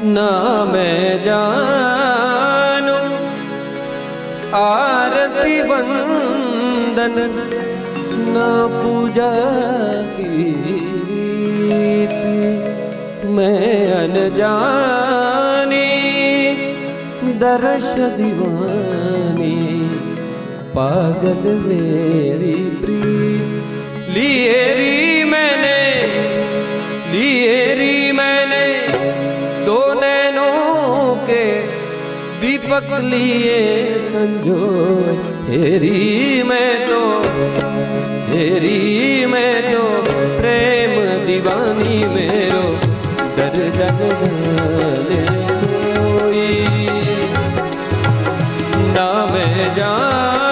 ना मैं जानू आरती वंदन ना पूजा की मैं अनजानी दर्श दीवानी पागल मेरी प्रीत लिए री मैंने दो नैनों के दीपक लिए संजो हेरी मैं तो प्रेम दीवानी मेरो डर जाने कोई ना मैं जान